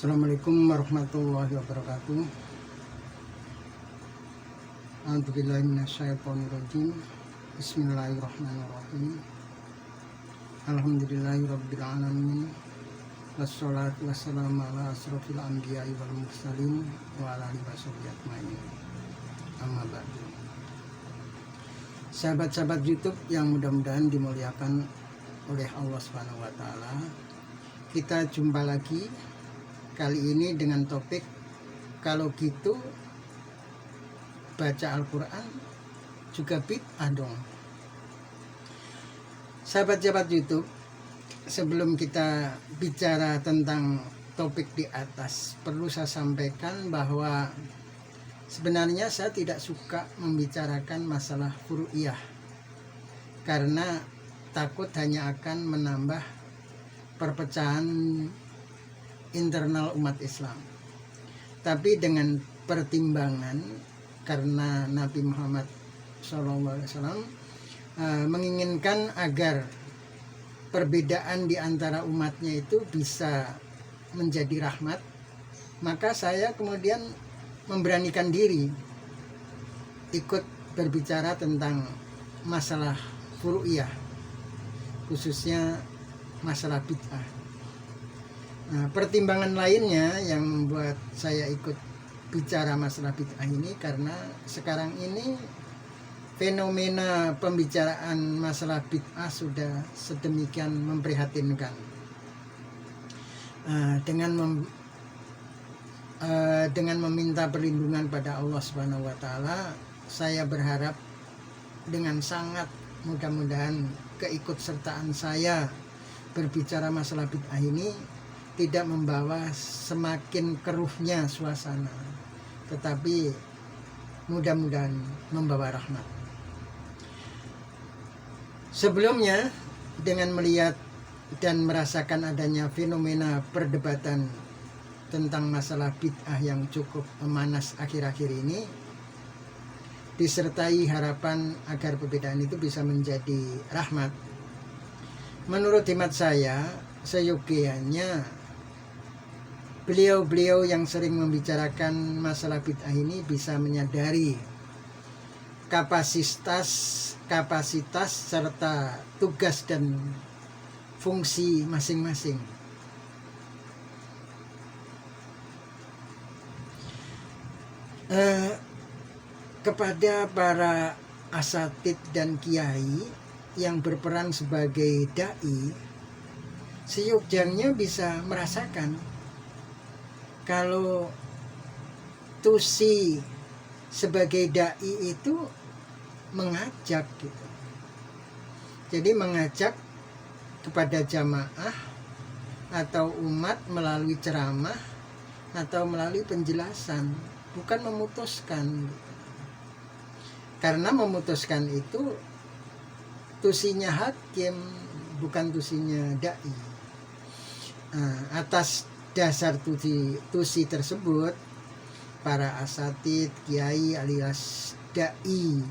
Assalamualaikum warahmatullahi wabarakatuh. A'udzubillahi minasyaitonirrajim. Bismillahirrahmanirrahim. Alhamdulillahirabbil alamin. Wassalatu wassalamu ala asrofil anbiya'i wal mursalin wa ala alihi washabihi ajmain. Amma ba'du. Sahabat-sahabat YouTube yang mudah-mudahan dimuliakan oleh Allah Subhanahu wa taala. Kita jumpa lagi kali ini dengan topik kalau gitu baca Al-Quran juga bid'ah dong. Sahabat-sahabat YouTube, sebelum kita bicara tentang topik di atas, perlu saya sampaikan bahwa sebenarnya saya tidak suka membicarakan masalah furu'iyah karena takut hanya akan menambah perpecahan internal umat Islam. Tapi dengan pertimbangan karena Nabi Muhammad SAW menginginkan agar perbedaan di antara umatnya itu bisa menjadi rahmat, maka saya kemudian memberanikan diri ikut berbicara tentang masalah furu'iyah, khususnya masalah bid'ah. Nah, pertimbangan lainnya yang membuat saya ikut bicara masalah bid'ah ini karena sekarang ini fenomena pembicaraan masalah bid'ah sudah sedemikian memprihatinkan. Dengan meminta perlindungan pada Allah Subhanahu wa taala, saya berharap dengan sangat mudah-mudahan keikutsertaan saya berbicara masalah bid'ah ini tidak membawa semakin keruhnya suasana, tetapi mudah-mudahan membawa rahmat. Sebelumnya, dengan melihat dan merasakan adanya fenomena perdebatan tentang masalah bid'ah yang cukup memanas akhir-akhir ini, disertai harapan agar perbedaan itu bisa menjadi rahmat, menurut hemat saya, seyogianya beliau-beliau yang sering membicarakan masalah bid'ah ini bisa menyadari kapasitas serta tugas dan fungsi masing-masing. Kepada para asatid dan kiai yang berperan sebagai dai, seyogyanya bisa merasakan kalau tusi sebagai dai itu mengajak gitu. Jadi mengajak kepada jamaah atau umat melalui ceramah atau melalui penjelasan, bukan memutuskan gitu. Karena memutuskan itu tusinya hakim, bukan tusinya dai. Atas dasar tusi tersebut, para asatid, kiai alias dai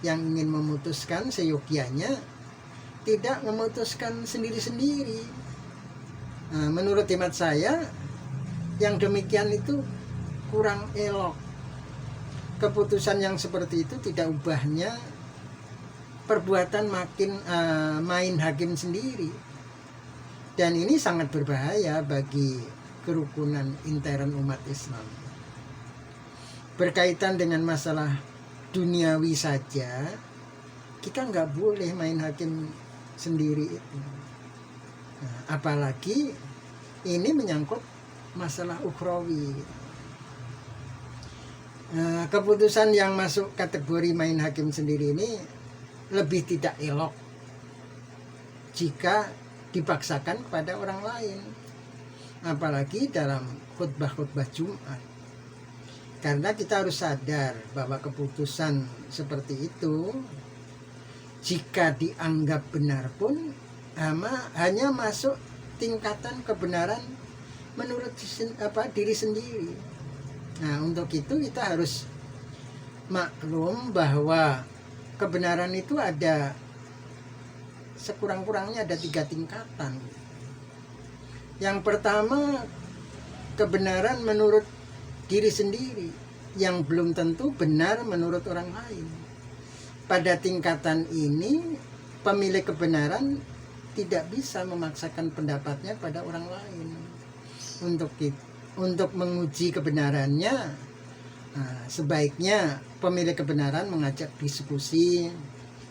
yang ingin memutuskan seyogyanya tidak memutuskan sendiri-sendiri. Menurut hemat saya, yang demikian itu kurang elok. Keputusan yang seperti itu tidak ubahnya perbuatan main hakim sendiri, dan ini sangat berbahaya bagi kerukunan intern umat Islam. Berkaitan dengan masalah duniawi saja, kita nggak boleh main hakim sendiri itu. Apalagi ini menyangkut masalah ukhrawi. Keputusan yang masuk kategori main hakim sendiri ini lebih tidak elok jika dipaksakan kepada orang lain, apalagi dalam khutbah-khutbah Jumat. Karena kita harus sadar bahwa keputusan seperti itu jika dianggap benar pun hanya masuk tingkatan kebenaran menurut diri sendiri. Nah, untuk itu kita harus maklum bahwa kebenaran itu ada sekurang-kurangnya ada 3 tingkatan. Yang pertama, kebenaran menurut diri sendiri yang belum tentu benar menurut orang lain. Pada tingkatan ini, pemilik kebenaran tidak bisa memaksakan pendapatnya pada orang lain. Untuk menguji kebenarannya, sebaiknya pemilik kebenaran mengajak diskusi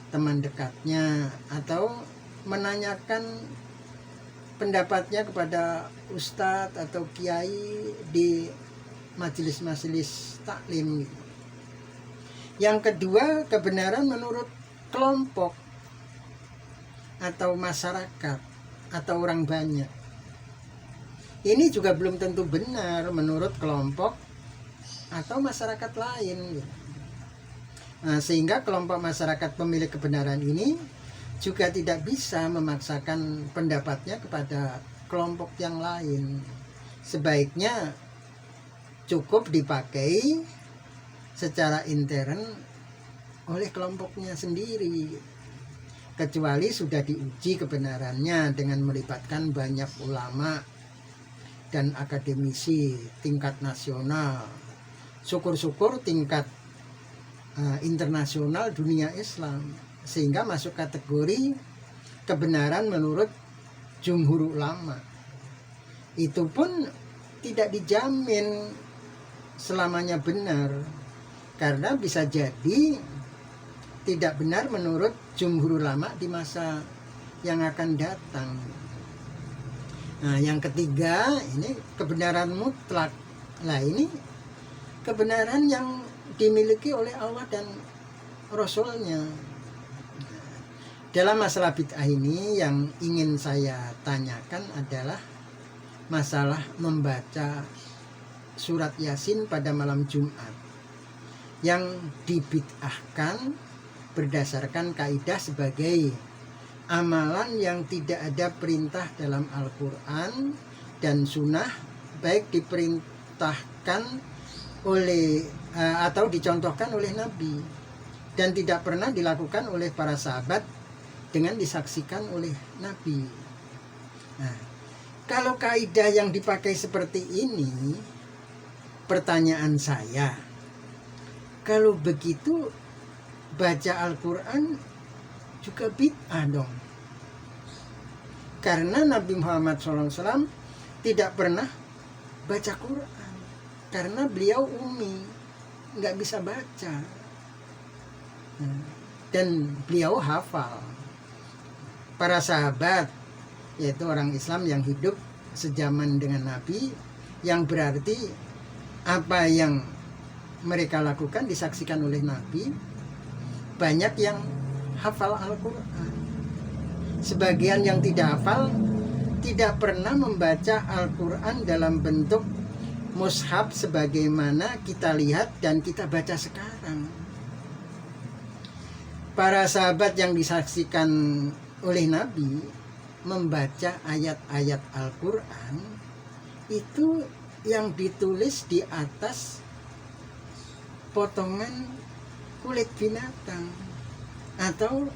teman dekatnya atau menanyakan pendapatnya kepada ustadz atau kiai di majelis-majelis taklim. Yang kedua, kebenaran menurut kelompok atau masyarakat atau orang banyak. Ini juga belum tentu benar menurut kelompok atau masyarakat lain. Sehingga kelompok masyarakat pemilik kebenaran ini juga tidak bisa memaksakan pendapatnya kepada kelompok yang lain. Sebaiknya cukup dipakai secara intern oleh kelompoknya sendiri, kecuali sudah diuji kebenarannya dengan melibatkan banyak ulama dan akademisi tingkat nasional, syukur-syukur tingkat internasional dunia Islam, sehingga masuk kategori kebenaran menurut jumhur ulama. Itu pun tidak dijamin selamanya benar, karena bisa jadi tidak benar menurut jumhur ulama di masa yang akan datang. Yang ketiga, ini kebenaran mutlak. Ini kebenaran yang dimiliki oleh Allah dan Rasulnya. Dalam masalah bid'ah ini yang ingin saya tanyakan adalah masalah membaca surat Yasin pada malam Jumat yang dibid'ahkan berdasarkan kaidah sebagai amalan yang tidak ada perintah dalam Al-Quran dan Sunnah, baik diperintahkan oleh atau dicontohkan oleh Nabi, dan tidak pernah dilakukan oleh para sahabat dengan disaksikan oleh Nabi. Kalau kaidah yang dipakai seperti ini, pertanyaan saya, kalau begitu baca Al-Quran juga bid'ah dong. Karena Nabi Muhammad SAW tidak pernah baca Quran, karena beliau ummi, nggak bisa baca, dan beliau hafal. Para sahabat, yaitu orang Islam yang hidup sejaman dengan Nabi, yang berarti apa yang mereka lakukan disaksikan oleh Nabi, banyak yang hafal Al-Quran. Sebagian yang tidak hafal tidak pernah membaca Al-Quran dalam bentuk mushaf sebagaimana kita lihat dan kita baca sekarang. Para sahabat yang disaksikan oleh Nabi membaca ayat-ayat Al-Quran itu yang ditulis di atas potongan kulit binatang atau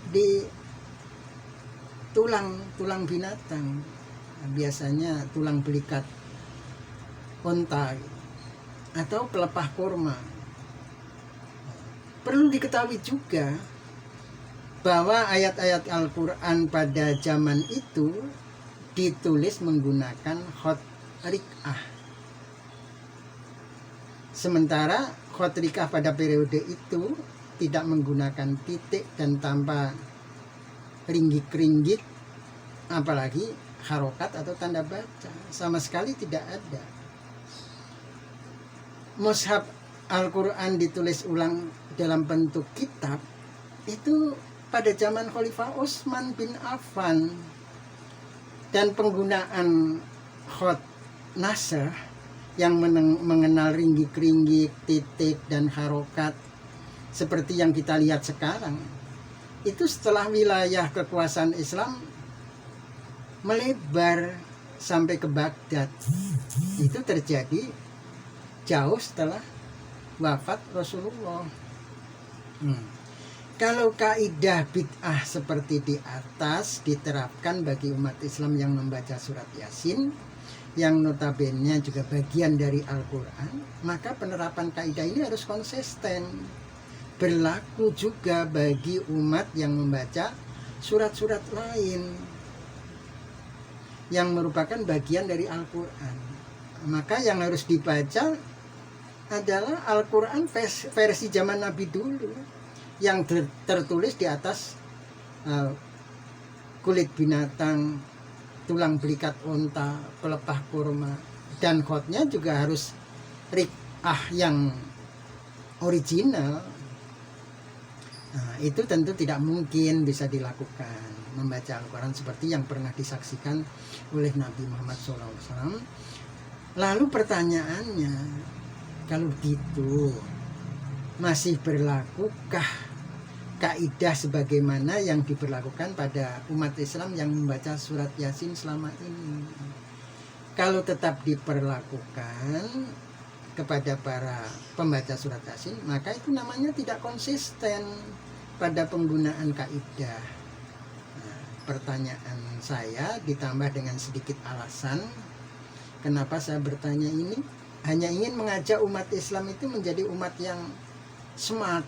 di tulang binatang, biasanya tulang belikat unta atau pelepah kurma. Perlu diketahui juga bahwa ayat-ayat Al-Quran pada zaman itu ditulis menggunakan khot rik'ah, sementara khot rik'ah pada periode itu tidak menggunakan titik dan tanpa ringgit-ringgit, apalagi harokat atau tanda baca, sama sekali tidak ada. Mushaf Al-Quran ditulis ulang dalam bentuk kitab itu pada zaman Khalifah Utsman bin Affan, dan penggunaan khot nasr yang mengenal ringgit-ringgit, titik dan harokat seperti yang kita lihat sekarang, itu setelah wilayah kekuasaan Islam melebar sampai ke Baghdad. Itu terjadi jauh setelah wafat Rasulullah. Kalau kaidah bid'ah seperti di atas diterapkan bagi umat Islam yang membaca surat Yasin, yang notabene juga bagian dari Al-Quran, maka penerapan kaidah ini harus konsisten. Berlaku juga bagi umat yang membaca surat-surat lain yang merupakan bagian dari Al-Quran. Maka yang harus dibaca adalah Al-Quran versi zaman Nabi dulu, yang tertulis di atas kulit binatang, tulang belikat unta, pelepah kurma, dan khotnya juga harus rik'ah yang original. Nah, itu tentu tidak mungkin bisa dilakukan, membaca Al-Quran seperti yang pernah disaksikan oleh Nabi Muhammad SAW. Lalu pertanyaannya, kalau gitu masih berlakukah kaidah sebagaimana yang diberlakukan pada umat Islam yang membaca surat Yasin selama ini? Kalau tetap diperlakukan kepada para pembaca surat Yasin, maka itu namanya tidak konsisten pada penggunaan kaidah. Nah, pertanyaan saya ditambah dengan sedikit alasan kenapa saya bertanya ini, hanya ingin mengajak umat Islam itu menjadi umat yang smart,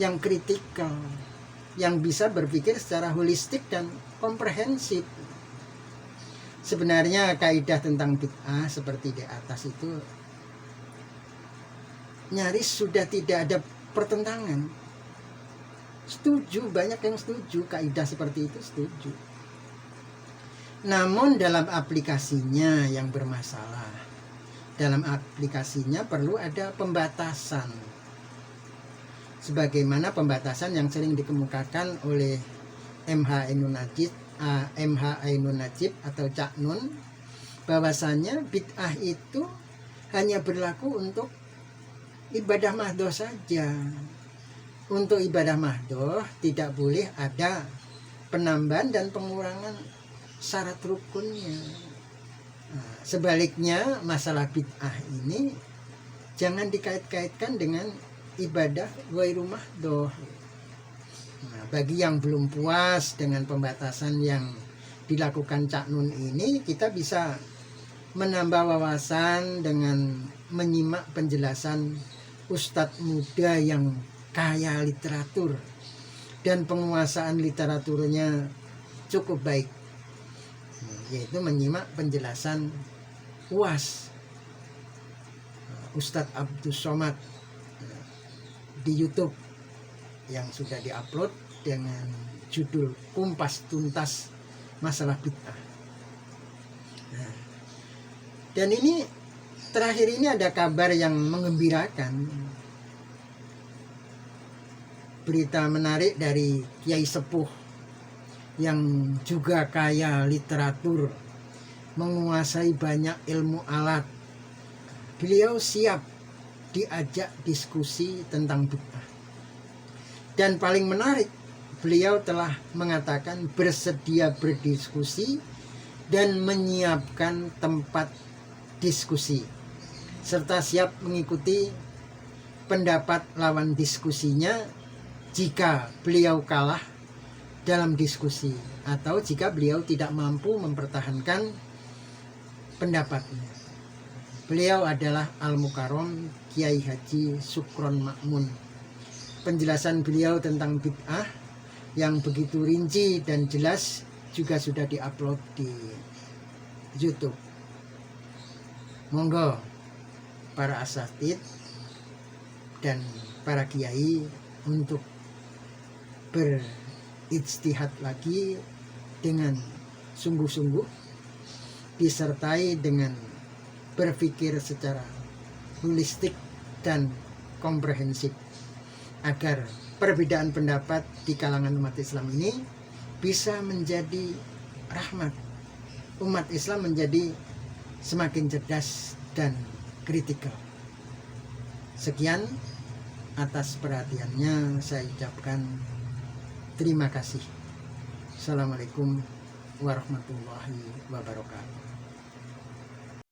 yang kritikal, yang bisa berpikir secara holistik dan komprehensif. Sebenarnya kaidah tentang bid'ah seperti di atas itu nyaris sudah tidak ada pertentangan. Setuju, banyak yang setuju kaidah seperti itu, setuju. Namun dalam aplikasinya yang bermasalah. Dalam aplikasinya perlu ada pembatasan, sebagaimana pembatasan yang sering dikemukakan oleh MH Ainun Najib atau Cak Nun, bahwasannya bid'ah itu hanya berlaku untuk ibadah mahdoh saja. Untuk ibadah mahdoh tidak boleh ada penambahan dan pengurangan syarat rukunnya. Nah, sebaliknya masalah bid'ah ini jangan dikait-kaitkan dengan ibadah ghairu mahdoh. Nah, bagi yang belum puas dengan pembatasan yang dilakukan Cak Nun ini, kita bisa menambah wawasan dengan menyimak penjelasan ustadz muda yang kaya literatur dan penguasaan literaturnya cukup baik, yaitu menyimak penjelasan UAS Ustadz Abdus Somad di YouTube yang sudah diupload dengan judul Kumpas Tuntas Masalah Bid'ah. Nah, dan ini terakhir ini ada kabar yang mengembirakan, berita menarik dari Kiai Sepuh yang juga kaya literatur, menguasai banyak ilmu alat. Beliau siap diajak diskusi tentang bid'ah. Dan paling menarik, beliau telah mengatakan bersedia berdiskusi dan menyiapkan tempat diskusi, serta siap mengikuti pendapat lawan diskusinya jika beliau kalah dalam diskusi atau jika beliau tidak mampu mempertahankan pendapatnya. Beliau adalah Al-Mukarram Kiai Haji Sukron Makmun. Penjelasan beliau tentang bid'ah yang begitu rinci dan jelas juga sudah diupload di YouTube. Monggo para asatid dan para kiai untuk berijtihad lagi dengan sungguh-sungguh, disertai dengan berpikir secara holistik dan komprehensif, agar perbedaan pendapat di kalangan umat Islam ini bisa menjadi rahmat. Umat Islam menjadi semakin cerdas dan kritikal. Sekian atas perhatiannya, saya ucapkan terima kasih. Assalamualaikum warahmatullahi wabarakatuh.